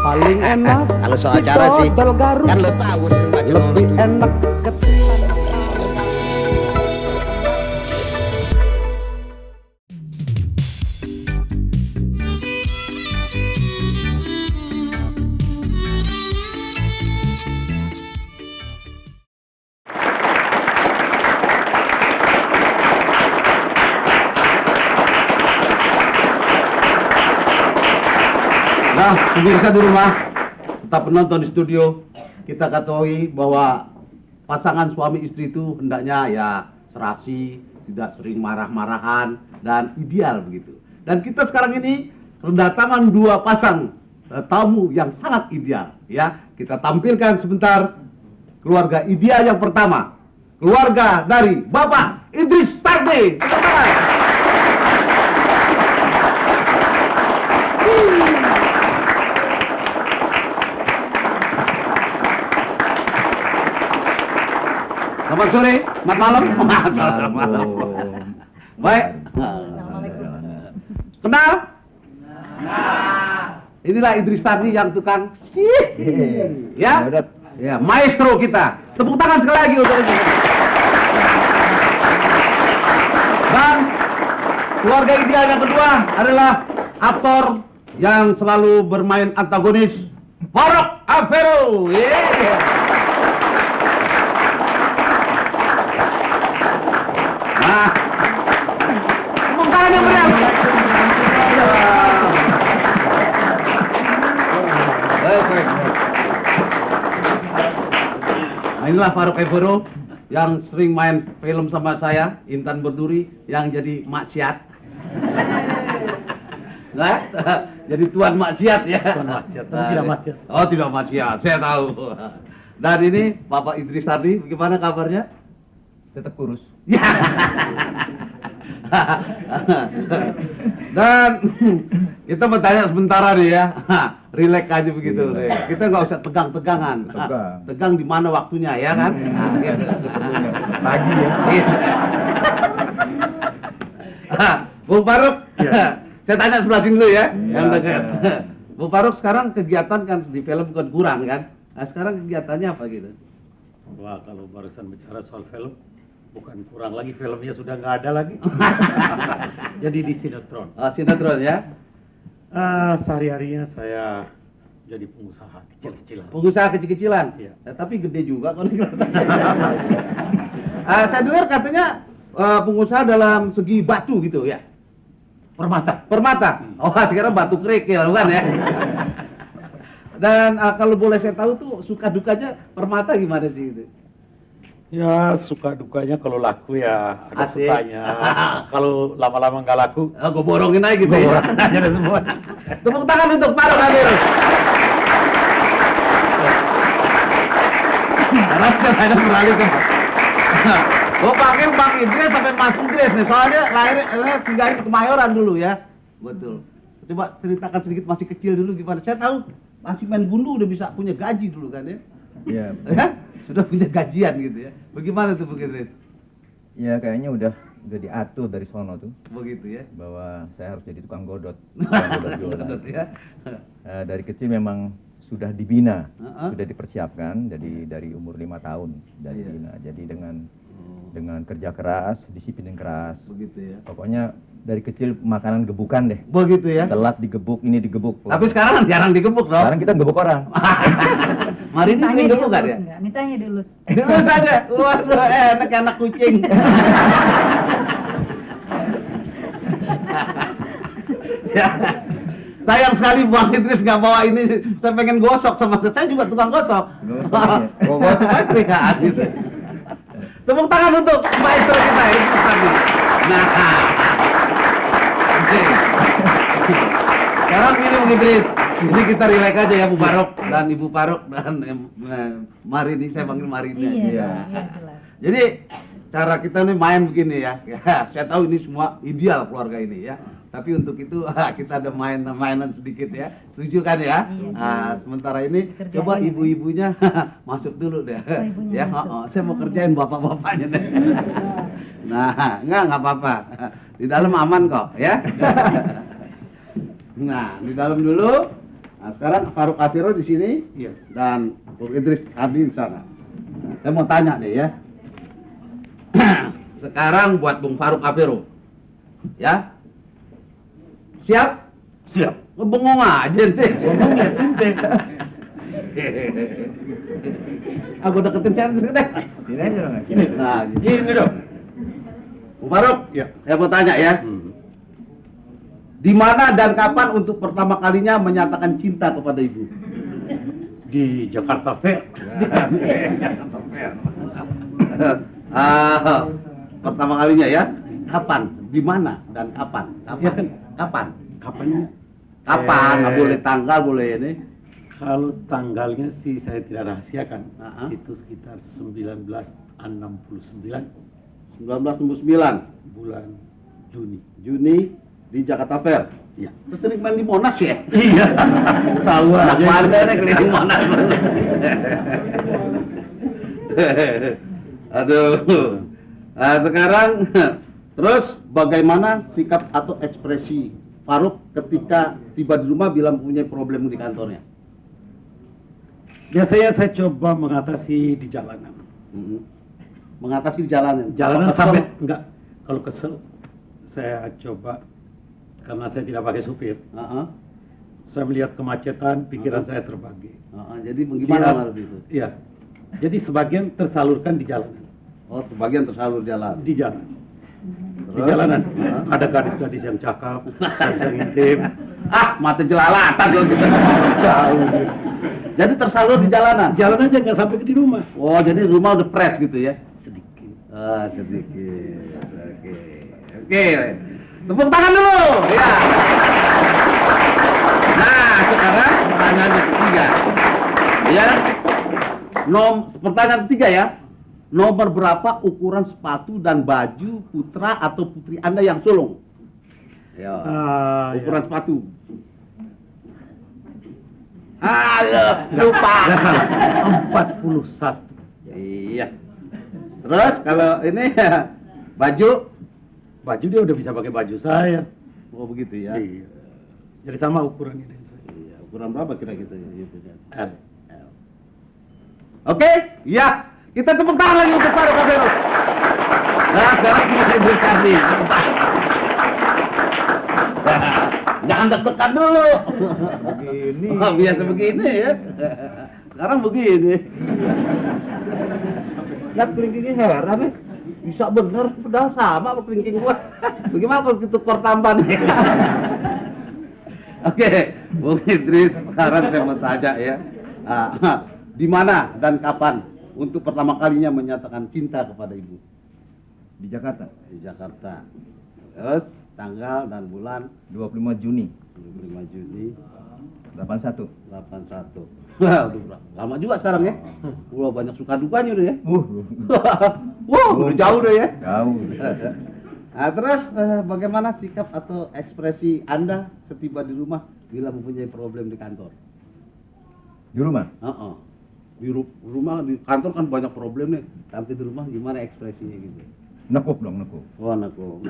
paling enak. Kalau soal cara sih, kan lo tahu sering baca lebih enak ketimbang. Nah, pemirsa di rumah, tetap penonton di studio, kita ketahui bahwa pasangan suami istri itu hendaknya ya serasi, tidak sering marah-marahan, dan ideal begitu. Dan kita sekarang ini kedatangan dua pasang tamu yang sangat ideal. Ya, kita tampilkan sebentar keluarga ideal yang pertama, keluarga dari Bapak Idris Sardi. Selamat sore, selamat malam. Selamat malam. Baik. Kenal? Inilah Idris Sardi yang tukang ya? Ya, maestro kita. Tepuk tangan sekali lagi untuk itu. Dan keluarga ideal yang kedua adalah aktor yang selalu bermain antagonis, Farouk Afero. Nah, tepuk tangan yang meriah. Baik. Nah, inilah Farouk Afero yang sering main film sama saya, Intan Berduri, yang jadi maksiat. Nah, jadi tuan maksiat ya. Tuan maksiat, tapi tidak maksiat. Oh, tidak maksiat, saya tahu. Dan ini Bapak Idris Sardi, bagaimana kabarnya? Tetap kurus. Ya. Dan kita bertanya sementara nih ya, relax aja begitu. Kita nggak usah tegang-tegangan. Tegang di mana waktunya ya kan? Nah, gitu. Pagi ya. Bung Farouk, Ya. saya tanya sebelah sini dulu ya. Yang Ya. dekat. Bung Farouk, sekarang kegiatan kan di film bukan kurang kan? Nah, sekarang kegiatannya apa gitu? Wah, kalau barusan bicara soal film, bukan kurang lagi, filmnya sudah nggak ada lagi. Jadi di sinetron. Oh, sinetron ya. Sehari-harinya saya jadi pengusaha kecil-kecilan. Pengusaha kecil-kecilan. Iya. Tapi gede juga kalau saya dengar katanya pengusaha dalam segi batu gitu ya. Permata. Permata. Oh, sekarang batu kerikil bukan ya? Dan kalau boleh saya tahu tuh suka dukanya permata gimana sih itu? Ya, suka dukanya kalau laku ya ada Asik. sukanya. Kalau lama-lama nggak laku, Gue borongin aja gitu ya. borong aja dah semua. Tepuk tangan untuk Farouk Afero. Karena saya beralih ke gue panggil Bang Idris sampai Mas Idris nih, soalnya lahirnya tinggalnya di Kemayoran dulu ya. Betul. Coba ceritakan sedikit masih kecil dulu gimana. Saya tahu masih main gundu udah bisa punya gaji dulu kan ya. Iya. Ya? Sudah punya gajian gitu ya. Bagaimana tuh Bang Idris? Ya kayaknya udah diatur dari sono tuh Begitu ya. bahwa saya harus jadi tukang godot. Tukang godot jualan. Betul ya. Dari kecil memang sudah dibina, Uh-uh. sudah dipersiapkan. Jadi dari umur 5 tahun sudah Iya. dibina. Jadi dengan kerja keras, disiplin yang keras. Begitu ya. Pokoknya dari kecil makanan gebukan deh. Begitu ya. Telat digebuk, ini digebuk. Tapi sekarang kan jarang digebuk dong. Sekarang kita gebuk orang. Mari ini sering gebuk kan ya? Mintanya dilus. Dulu saja. Waduh, enak anak kucing. Ya. Sayang sekali Bang Idris nggak bawa ini. Saya pengen gosok sama saya juga tukang gosok. Gosok pasti kan gitu. Tepuk tangan untuk maestro kita ini tadi. Nah. Oke. Sekarang gini Bang Idris. Ini kita relax aja ya Bu Farouk dan Ibu Farouk dan Marini, saya panggil Marini aja. Iya, jelas. Jadi cara kita nih main begini ya. Saya tahu ini semua ideal keluarga ini ya. Tapi untuk itu kita ada mainan sedikit ya. Setuju kan ya? Sementara ini Dikerjain coba ya, ibu-ibunya masuk dulu deh. ibunya Ya, masuk. saya mau kerjain bapak-bapaknya deh. Nah, enggak apa-apa. Di dalam aman kok ya. Nah, di dalam dulu Nah, sekarang Faruk Afiro di sini Iya. dan Bung Idris Ardi di sana. Nah, saya mau tanya nih ya. Sekarang buat Bung Faruk Afiro. Ya. Siap? Siap. Bengong aja ente. Aku deketin saya deh. Sini aja dong, sini. Nah, gitu. Sini dong. Bung Faruk, Ya. saya mau tanya ya. Di mana dan kapan untuk pertama kalinya menyatakan cinta kepada ibu? Di Jakarta Fair. Pertama kalinya ya. Kapan? Di mana dan kapan? Kapan? Ya kan. Kapan? Kapannya? Kapan? Nggak boleh tanggal, boleh ini. Kalau tanggalnya sih saya tidak rahasiakan. Itu Itu sekitar 1969 1969 bulan Juni. Juni di Jakarta Fair. Iya. Lu sering main di Monas ya? Iya. Tahu Anak aja. pandai nih keliling Monas. Aduh. Nah, sekarang terus bagaimana sikap atau ekspresi Faruk ketika tiba di rumah bila mempunyai problem di kantornya? Biasanya saya coba mengatasi di jalanan. Mengatasi jalanan. Jalanan Apa kesel? sampai enggak. Kalau kesel saya coba karena saya tidak pakai supir. Heeh. Saya melihat kemacetan, pikiran saya terbagi. Jadi bagaimana Dia- Faruk itu? Iya. Jadi sebagian tersalurkan di jalanan. Oh, sebagian tersalur jalan. Di jalan. Di Terus? jalanan ada gadis-gadis yang cakep, saya bisa ngintip. Mata jelalatan loh gitu. Tahu. Jadi tersalur di jalanan. Jalan aja nggak sampai ke di rumah. Oh, jadi rumah udah fresh gitu ya? Sedikit. Sedikit. Oke. Tepuk tangan dulu. Ya. Nah, sekarang pertanyaan yang ketiga. Ya. Pertanyaan ketiga ya. Nomor berapa ukuran sepatu dan baju putra atau putri Anda yang sulung? Ya. Ukuran sepatu. Halo, lupa. Nggak salah. 41. Iya. Terus kalau ini baju, Baju dia udah bisa pakai baju saya. oh begitu ya. Iya. Jadi sama ukurannya dengan saya. Iya, ukuran berapa kira-kira ya punya? L. Oke, ya. Kita tepuk tangan lagi untuk Faruk Afiro. Nah, sekarang kita berikan nih. Jangan deg-degan dulu. Begini. Oh, biasa begini ya. Sekarang begini. Lihat kelingkingnya heran nih. Bisa bener, padahal sama sama kelingking gua. Bagaimana kalau ditukar tambahan? Oke, Bung Idris, sekarang saya mau tanya ya. Di mana dan kapan untuk pertama kalinya menyatakan cinta kepada ibu? Di Jakarta, Di Jakarta. Terus tanggal dan bulan 25 Juni 25 Juni 81. 81. Wah, udah lama juga sekarang ya. Wah, banyak suka dukanya udah ya. Wah, udah jauh deh ya. Jauh. Nah, terus bagaimana sikap atau ekspresi Anda setiba di rumah bila mempunyai problem di kantor? Di rumah? Di rumah, di kantor kan banyak problem nih. Tapi di rumah gimana ekspresinya gitu? Nekuk dong, nekuk. Oh, anakku.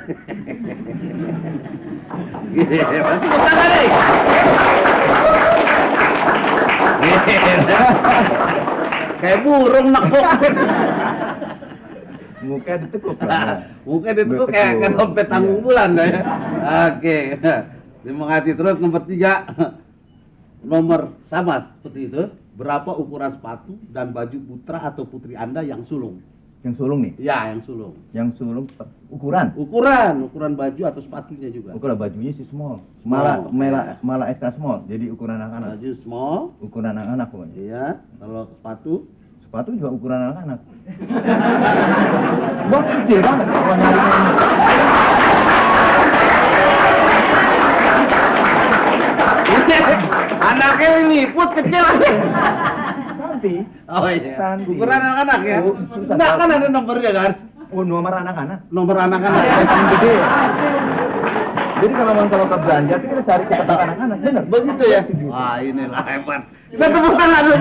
Tepuk tangan nih. Kayak burung nekuk. Muka ditekuk lah. Mungkin itu tuh kayak dompet tanggung bulan ya. Oke. Terima kasih. Terus nomor 3. Nomor sama seperti itu. Berapa ukuran sepatu dan baju putra atau putri Anda yang sulung? Yang sulung nih? Ya, yang sulung. Yang sulung ukuran? Ukuran baju atau sepatunya juga. Ukuran bajunya sih small. Small. Malah extra small. Jadi ukuran anak-anak. Baju small. Ukuran anak-anak pokoknya. Iya. Kalau sepatu Sepatu juga ukuran anak-anak. Bang kecil banget. Kalau nyari saya. anaknya liput kecil. Santi. Oh iya. Santi. Ukuran anak-anak ya. Oh, susah Enggak kan banget. ada nomornya kan? Oh, nomor anak-anak. Nomor anak-anak. Yang gede. Jadi kalau ke belanja itu kita cari cetak anak-anak, bener? Begitu ya? Wah, inilah hebat. Kita tepuk tangan dulu.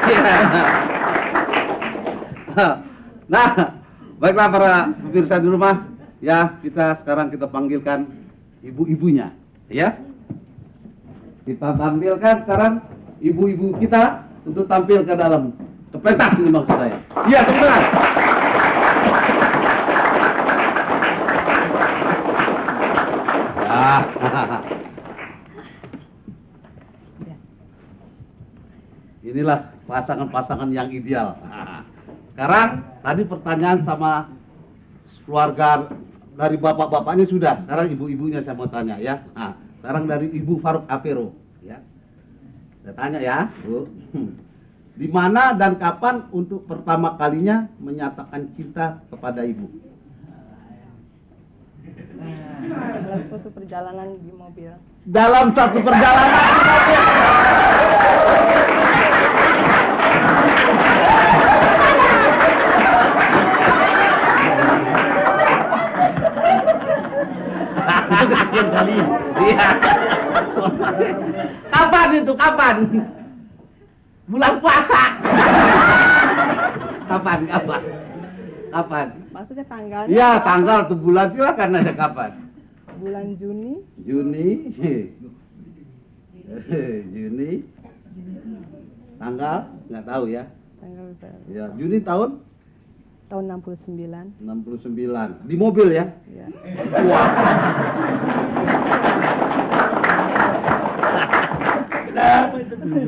Iya. Nah, baiklah para pemirsa di rumah, ya sekarang kita panggilkan ibu-ibunya Ya. Kita tampilkan sekarang ibu-ibu kita untuk tampil ke dalam. Ke pentas ini maksud saya. Iya, teman-teman. Ah. Inilah pasangan-pasangan yang ideal. Sekarang tadi pertanyaan sama keluarga dari bapak-bapaknya sudah. Sekarang ibu-ibunya saya mau tanya ya. Nah, sekarang dari Ibu Faruk Afero ya. Saya tanya ya, Bu. Di mana dan kapan untuk pertama kalinya menyatakan cinta kepada Ibu? Dalam suatu perjalanan di mobil. Dalam satu perjalanan di mobil. Itu kesekian kali. Iya. Kapan itu? Kapan? Bulan puasa. Kapan? Kapan? Maksudnya tanggalnya? Iya, apa? tanggal atau bulan silakan aja kapan? Bulan Juni. Juni. Juni. Tanggal nggak tahu ya. Tanggal saya. Ya, Juni tahun Tahun 69. 69. Di mobil ya? Ya. Wah.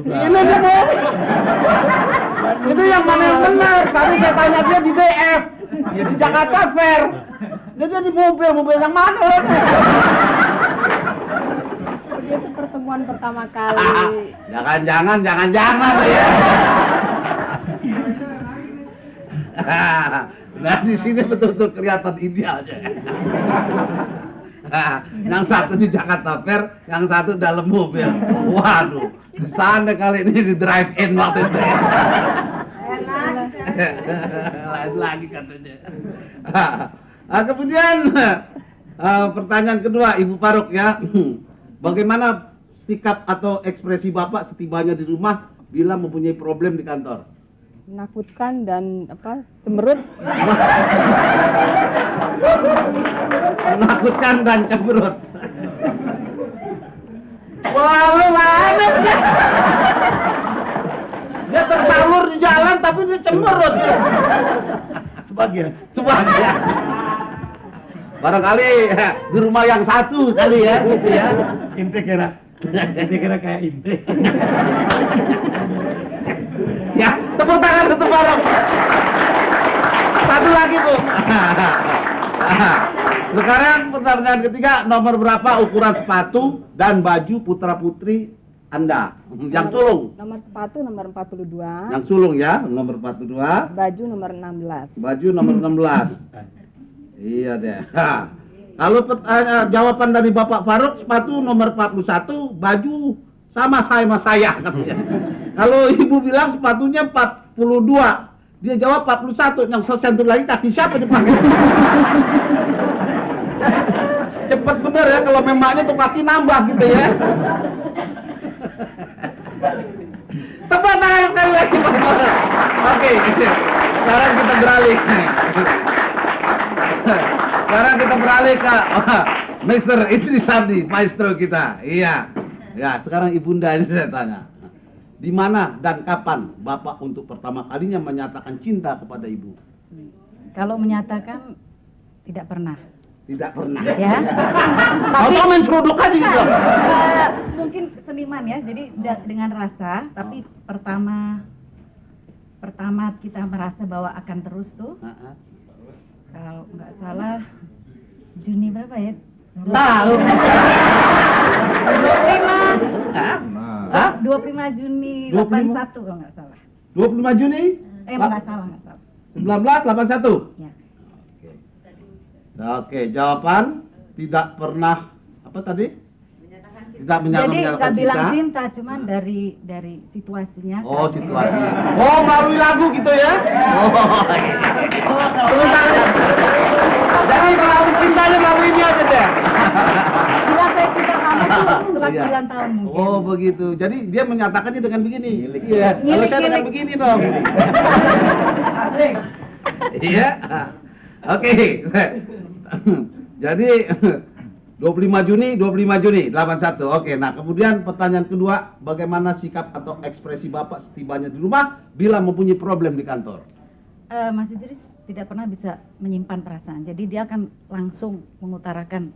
Ini dia Bu. Itu yang mana yang benar? Tadi saya tanya dia di DF, di Jakarta Fair. Dia di mobil yang mana? Dia itu pertemuan pertama kali. Jangan ya. Nah di sini betul-betul kelihatan idealnya. Yang satu di Jakarta Fair, yang satu dalam mobil. Waduh, di sana kali ini di drive-in waktu itu. Lain lagi katanya. Kemudian pertanyaan kedua, Ibu Faruk ya. Bagaimana sikap atau ekspresi Bapak setibanya di rumah bila mempunyai problem di kantor? Menakutkan dan cemberut. Menakutkan dan cemberut. Wah, lu aneh dia. Dia tersalur di jalan tapi dia cemberut. Sebagian. Barangkali di rumah yang satu kali ya, gitu ya. Inte kira kayak inte. Ya, tepuk tangan untuk Faruk. Satu lagi Bu. Sekarang pertanyaan ketiga, nomor berapa ukuran sepatu dan baju putra putri Anda? Yang sulung. Nomor sepatu nomor 42. Yang sulung ya, nomor 42. Baju nomor 16. Baju nomor 16. Iya deh. Kalau jawaban dari Bapak Faruk, sepatu nomor 41, baju sama saya katanya. Kalau Ibu bilang sepatunya 42, dia jawab 41, yang satu lagi kaki siapa dipakai? Cepet bener ya, kalau memangnya tuh kaki nambah gitu ya. Tepuk tangan sekali lagi Pak Faruk. Oke, sekarang kita beralih. Sekarang kita beralih ke Mr. Idris Sardi, maestro kita. Iya. Ya, sekarang Ibunda ini saya tanya. Di mana dan kapan Bapak untuk pertama kalinya menyatakan cinta kepada Ibu? Kalau menyatakan tidak pernah. Tidak pernah. Ya. Atau main seruduk aja gitu. Mungkin seniman ya. Jadi dengan rasa, tapi pertama kita merasa bahwa akan terus tuh. Kalau nggak salah Juni berapa ya? Tahu. 25 Juni 81 kalau nggak salah. 25 Juni? Nggak salah. 1981. Ya. Oke, jawaban tidak pernah apa tadi? Tidak Jadi menyatakan nggak bilang cinta. cinta, cuman dari situasinya. Oh, situasi. Oh, melalui lagu gitu ya? Oh. Terus jadi melalui cintanya melalui dia aja deh. Bila saya cinta kamu tuh setelah Iya. 9 tahun mungkin. Oh, begitu. Jadi dia menyatakannya dengan begini. Iya. Kalau saya dengan begini dong. Iya. Oke. Jadi 25 Juni 81. Oke, nah kemudian pertanyaan kedua, bagaimana sikap atau ekspresi Bapak setibanya di rumah bila mempunyai problem di kantor? Mas Idris tidak pernah bisa menyimpan perasaan, jadi dia akan langsung mengutarakan.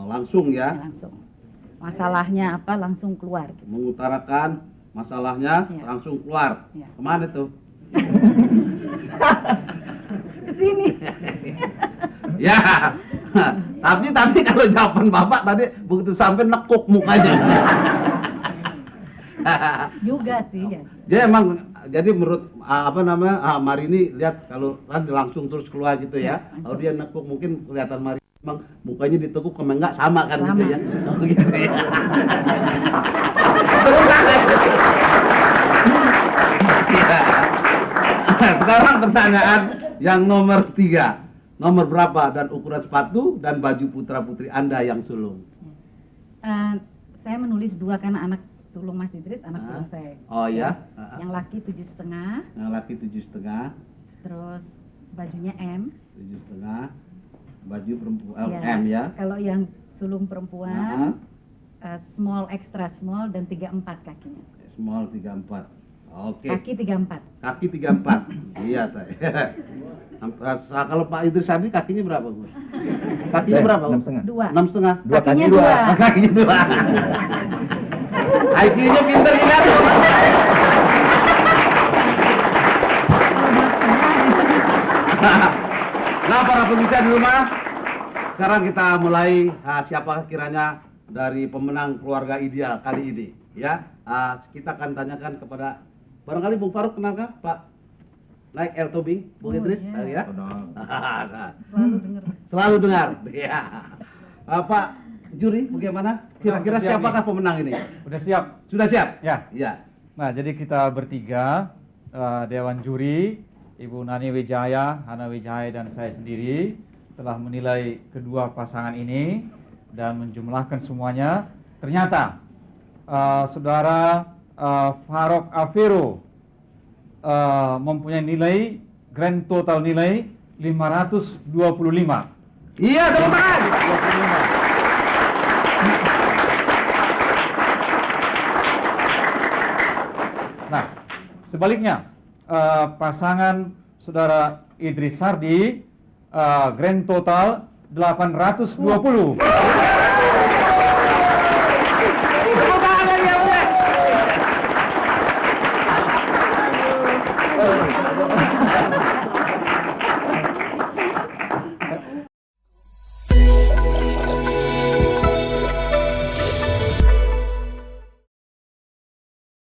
Langsung ya, Langsung. Masalahnya apa langsung keluar. Gitu. mengutarakan masalahnya Iya. langsung keluar. Iya. Kemana tuh? Kesini. Ya, tapi kalau jawaban Bapak tadi begitu sampai nekuk mukanya. Juga sih ya. Jadi menurut Marini lihat kalau nanti langsung terus keluar gitu ya. Kalau dia nekuk mungkin kelihatan Marini memang mukanya ditekuk sama enggak sama kan gitu Sama. ya. Oh gitu ya. Ya. Sekarang pertanyaan yang nomor 3. Nomor berapa dan ukuran sepatu dan baju putra-putri Anda yang sulung? Saya menulis 2 karena anak sulung Mas Idris, anak sulung saya. Oh ya. Yang laki 7,5, Yang laki 7,5, terus bajunya M. 7,5, baju perempuan Ya, M ya. Kalau yang sulung perempuan small, extra small dan 34 kakinya. Small 34. Oke. Kaki 34. Kaki 34. Iya, Tay. Kalau Pak Idris Sandi kakinya berapa, Bu? Kakinya berapa, Bu? 6,5. 2. 6,5. Dua kaki Kakinya dua. Kakinya 2. IQ-nya pinter ya. Nah, para pemirsa di rumah, sekarang kita mulai siapakah kiranya dari pemenang keluarga ideal kali ini, ya. Kita akan tanyakan kepada barangkali Bung Faruk, kenalkah Pak naik El Tobing, Bung Idris, iya. ya. Selalu dengar. Selalu dengar, ya. Pak juri, bagaimana? Kira-kira Siap siapakah pemenang ini? Udah siap? Sudah siap? Ya. Ya. Nah, jadi kita bertiga, Dewan Juri, Ibu Nani Wijaya, Hana Wijaya, dan saya sendiri telah menilai kedua pasangan ini dan menjumlahkan semuanya. Ternyata saudara Faruk Afero mempunyai nilai grand total nilai 525. Iya, tepuk tangan. Nah, sebaliknya pasangan saudara Idris Sardi grand total 820.